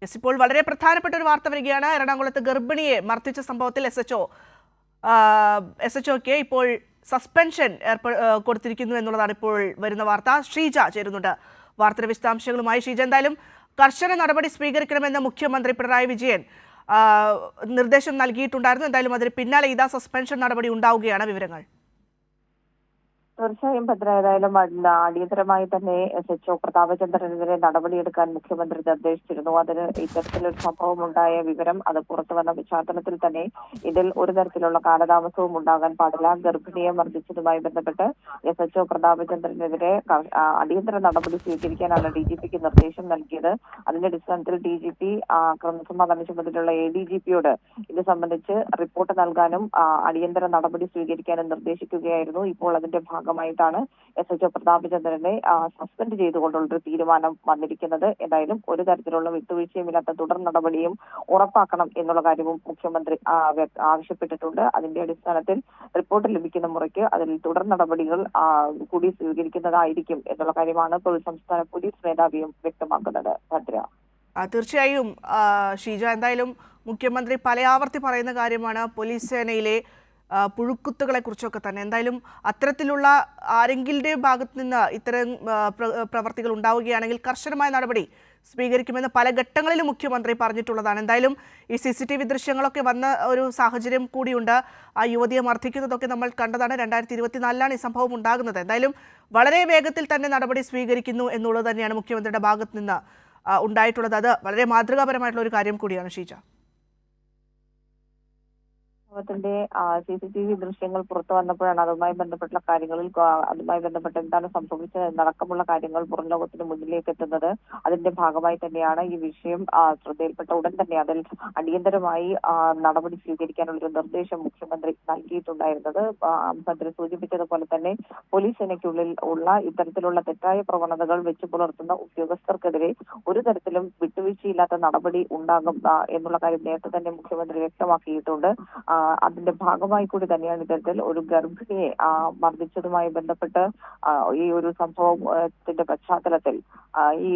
Yes, ഇപ്പോൾ വളരെ പ്രധാനപ്പെട്ട ഒരു വാർത്ത വരികയാണ്. എറണാകുളത്ത് ഗർഭിണിയെ മർദ്ദിച്ച സംഭവത്തിൽ എസ് എച്ച് ഒക്ക് ഇപ്പോൾ സസ്പെൻഷൻ കൊടുത്തിരിക്കുന്നു എന്നുള്ളതാണ് ഇപ്പോൾ വരുന്ന വാർത്ത. ഷീജ ചേരുന്നുണ്ട് വാർത്തയുടെ വിശദാംശങ്ങളുമായി. ഷീജ, എന്തായാലും കർശന നടപടി സ്വീകരിക്കണമെന്ന് മുഖ്യമന്ത്രി പിണറായി വിജയൻ നിർദ്ദേശം നൽകിയിട്ടുണ്ടായിരുന്നു. എന്തായാലും അതിന് പിന്നാലെ ഇതാ സസ്പെൻഷൻ നടപടി ഉണ്ടാവുകയാണ്. വിവരങ്ങൾ തീർച്ചയായും ഭദ്ര, ഏതായാലും അടിയന്തരമായി തന്നെ SHO പ്രതാപചന്ദ്രനെതിരെ നടപടിയെടുക്കാൻ മുഖ്യമന്ത്രി നിർദ്ദേശിച്ചിരുന്നു. അതിന് ഇത്തരത്തിലൊരു സംഭവം ഉണ്ടായ വിവരം അത് പുറത്തുവന്ന പശ്ചാത്തലത്തിൽ തന്നെ ഇതിൽ ഒരു തരത്തിലുള്ള കാലതാമസവും ഉണ്ടാകാൻ പാടില്ല. ഗർഭിണിയെ മർദ്ദിച്ചതുമായി ബന്ധപ്പെട്ട് SHO പ്രതാപചന്ദ്രനെതിരെ അടിയന്തര നടപടി സ്വീകരിക്കാനാണ് DGPക്ക് നിർദ്ദേശം നൽകിയത്. അതിന്റെ അടിസ്ഥാനത്തിൽ DGP ക്രമസമാധാന ചുമതലയുള്ള ADGPയോട് ഇത് സംബന്ധിച്ച് റിപ്പോർട്ട് നൽകാനും അടിയന്തര നടപടി സ്വീകരിക്കാനും നിർദ്ദേശിക്കുകയായിരുന്നു. ഇപ്പോൾ അതിന്റെ ഭാഗമായിട്ടാണ് SHO പ്രതാപചന്ദ്രനെ സസ്പെൻഡ് ചെയ്തുകൊണ്ടുള്ളൊരു തീരുമാനം വന്നിരിക്കുന്നത്. എന്തായാലും ഒരു തരത്തിലുള്ള വിട്ടുവീഴ്ചയുമില്ലാത്ത തുടർ നടപടിയും ഉറപ്പാക്കണം എന്നുള്ള കാര്യവും മുഖ്യമന്ത്രി ആവശ്യപ്പെട്ടിട്ടുണ്ട്. അതിന്റെ അടിസ്ഥാനത്തിൽ റിപ്പോർട്ട് ലഭിക്കുന്ന മുറയ്ക്ക് അതിൽ തുടർ നടപടികൾ കൂടി സ്വീകരിക്കുന്നതായിരിക്കും എന്നുള്ള കാര്യമാണ് ഇപ്പോൾ സംസ്ഥാന പോലീസ് മേധാവിയും വ്യക്തമാക്കുന്നത്. ഭദ്ര, തീർച്ചയായും ഷീജ, എന്തായാലും മുഖ്യമന്ത്രി പലയാവർത്തി പറയുന്ന കാര്യമാണ് പോലീസ് സേനയിലെ പുഴുക്കുത്തുകളെ കുറിച്ചൊക്കെ തന്നെ. എന്തായാലും അത്തരത്തിലുള്ള ആരെങ്കിലുടെ ഭാഗത്ത് നിന്ന് ഇത്തരം പ്രവർത്തികൾ ഉണ്ടാവുകയാണെങ്കിൽ കർശനമായ നടപടി സ്വീകരിക്കുമെന്ന് പല ഘട്ടങ്ങളിലും മുഖ്യമന്ത്രി പറഞ്ഞിട്ടുള്ളതാണ്. എന്തായാലും ഈ CCTV ദൃശ്യങ്ങളൊക്കെ വന്ന ഒരു സാഹചര്യം കൂടിയുണ്ട്. ആ യുവതിയെ മർദ്ദിക്കുന്നതൊക്കെ നമ്മൾ കണ്ടതാണ്. 2024 ഈ സംഭവം ഉണ്ടാകുന്നത്. എന്തായാലും വളരെ വേഗത്തിൽ തന്നെ നടപടി സ്വീകരിക്കുന്നു എന്നുള്ളത് തന്നെയാണ് മുഖ്യമന്ത്രിയുടെ ഭാഗത്ത് നിന്ന് ഉണ്ടായിട്ടുള്ളത്. അത് വളരെ മാതൃകാപരമായിട്ടുള്ള ഒരു കാര്യം കൂടിയാണ്. ഷീജ, ത്തിന്റെ CCTV ദൃശ്യങ്ങൾ പുറത്തു വന്നപ്പോഴാണ് അതുമായി ബന്ധപ്പെട്ട കാര്യങ്ങളിൽ അതുമായി ബന്ധപ്പെട്ട് എന്താണ് സംഭവിച്ചത് എന്നടക്കമുള്ള കാര്യങ്ങൾ പുറം ലോകത്തിന് മുന്നിലേക്ക് എത്തുന്നത്. അതിന്റെ ഭാഗമായി തന്നെയാണ് ഈ വിഷയം ശ്രദ്ധയിൽപ്പെട്ട ഉടൻ തന്നെ അതിൽ അടിയന്തരമായി നടപടി സ്വീകരിക്കാനുള്ളൊരു നിർദ്ദേശം മുഖ്യമന്ത്രി നൽകിയിട്ടുണ്ടായിരുന്നത്. ഭദ്ര സൂചിപ്പിച്ചതുപോലെ തന്നെ പോലീസ് സേനയ്ക്കുള്ളിൽ ഉള്ള ഇത്തരത്തിലുള്ള തെറ്റായ പ്രവണതകൾ വെച്ചു പുലർത്തുന്ന ഉദ്യോഗസ്ഥർക്കെതിരെ ഒരു തരത്തിലും വിട്ടുവീഴ്ചയില്ലാത്ത നടപടി ഉണ്ടാകും എന്നുള്ള കാര്യം നേരത്തെ തന്നെ മുഖ്യമന്ത്രി വ്യക്തമാക്കിയിട്ടുണ്ട്. അതിന്റെ ഭാഗമായി കൂടി തന്നെയാണ് ഇത്തരത്തിൽ ഒരു ഗർഭിണിയെ മർദ്ദിച്ചതുമായി ബന്ധപ്പെട്ട് ഈ ഒരു സംഭവത്തിന്റെ പശ്ചാത്തലത്തിൽ ഈ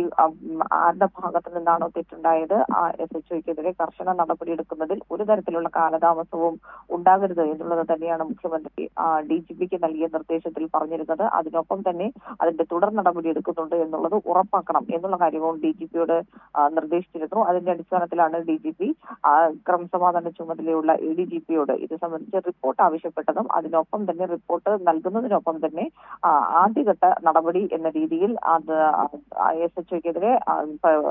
ആരുടെ ഭാഗത്തു നിന്നാണോ തെറ്റുണ്ടായത് SHOയ്ക്കെതിരെ കർശന നടപടിയെടുക്കുന്നതിൽ ഒരു തരത്തിലുള്ള കാലതാമസവും ഉണ്ടാകരുത് എന്നുള്ളത് തന്നെയാണ് മുഖ്യമന്ത്രി DGPക്ക് നൽകിയ നിർദ്ദേശത്തിൽ പറഞ്ഞിരുന്നത്. അതിനൊപ്പം തന്നെ അതിന്റെ തുടർ നടപടി എടുക്കുന്നുണ്ട് എന്നുള്ളത് ഉറപ്പാക്കണം എന്നുള്ള കാര്യവും DGPയോട് നിർദ്ദേശിച്ചിരുന്നു. അതിന്റെ അടിസ്ഥാനത്തിലാണ് DGP ക്രമസമാധാന ചുമതലയുള്ള ADGPയോട് ഇത് സംബന്ധിച്ച് റിപ്പോർട്ട് ആവശ്യപ്പെട്ടതും അതിനൊപ്പം തന്നെ റിപ്പോർട്ട് നൽകുന്നതിനൊപ്പം തന്നെ ആദ്യഘട്ട നടപടി എന്ന രീതിയിൽ അത് SHOയ്ക്കെതിരെ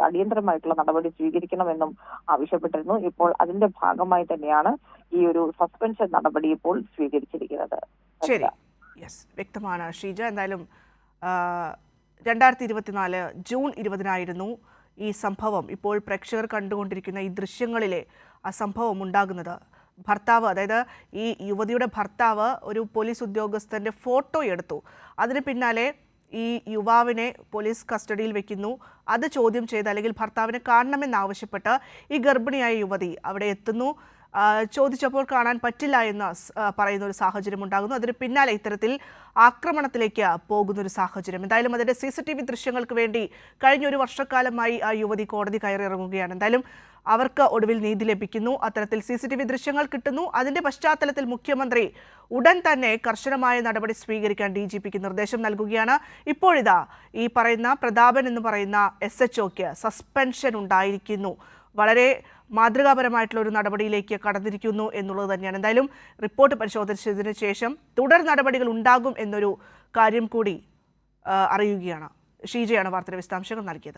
അടിയന്തരമായിട്ടുള്ള നടപടി സ്വീകരിക്കണമെന്നും ആവശ്യപ്പെട്ടിരുന്നു. ഇപ്പോൾ അതിന്റെ ഭാഗമായി തന്നെയാണ് ഈ ഒരു സസ്പെൻഷൻ നടപടി ഇപ്പോൾ സ്വീകരിച്ചിരിക്കുന്നത്. ശരി, യെസ്, വ്യക്തമാണ് ഷീജ. എന്തായാലും 2024 ജൂൺ 20 ഈ സംഭവം. ഇപ്പോൾ പ്രേക്ഷകർ കണ്ടുകൊണ്ടിരിക്കുന്ന ഈ ദൃശ്യങ്ങളിലെ ആ സംഭവം ഉണ്ടാകുന്നത്. ഭർത്താവ്, അതായത് ഈ യുവതിയുടെ ഭർത്താവ് ഒരു പോലീസ് ഉദ്യോഗസ്ഥൻ്റെ ഫോട്ടോ എടുത്തു. അതിന് പിന്നാലെ ഈ യുവാവിനെ പോലീസ് കസ്റ്റഡിയിൽ വെക്കുന്നു. അത് ചോദ്യം ചെയ്ത് അല്ലെങ്കിൽ ഭർത്താവിനെ കാണണമെന്നാവശ്യപ്പെട്ട് ഈ ഗർഭിണിയായ യുവതി അവിടെ എത്തുന്നു. ചോദിച്ചപ്പോൾ കാണാൻ പറ്റില്ല എന്ന് പറയുന്ന ഒരു സാഹചര്യം ഉണ്ടാകുന്നു. അതിന് പിന്നാലെ ഇത്തരത്തിൽ ആക്രമണത്തിലേക്ക് പോകുന്നൊരു സാഹചര്യം. എന്തായാലും അതിൻ്റെ CCTV ദൃശ്യങ്ങൾക്ക് വേണ്ടി കഴിഞ്ഞ ഒരു വർഷക്കാലമായി ആ യുവതി കോടതി കയറിയിറങ്ങുകയാണ്. എന്തായാലും അവർക്ക് ഒടുവിൽ നീതി ലഭിക്കുന്നു. അത്തരത്തിൽ CCTV ദൃശ്യങ്ങൾ കിട്ടുന്നു. അതിൻ്റെ പശ്ചാത്തലത്തിൽ മുഖ്യമന്ത്രി ഉടൻ തന്നെ കർശനമായ നടപടി സ്വീകരിക്കാൻ DGPക്ക് നിർദ്ദേശം നൽകുകയാണ്. ഇപ്പോഴിതാ ഈ പറയുന്ന പ്രതാപൻ എന്ന് പറയുന്ന SHOയ്ക്ക് സസ്പെൻഷൻ ഉണ്ടായിരിക്കുന്നു. വളരെ മാതൃകാപരമായിട്ടുള്ള ഒരു നടപടിയിലേക്ക് കടന്നിരിക്കുന്നു എന്നുള്ളത് തന്നെയാണ്. എന്തായാലും റിപ്പോർട്ട് പരിശോധിച്ചതിന് ശേഷം തുടർ നടപടികൾ ഉണ്ടാകും എന്നൊരു കാര്യം കൂടി അറിയുകയാണ്. ഷീജയാണ് വാർത്തയുടെ വിശദാംശങ്ങൾ നൽകിയത്.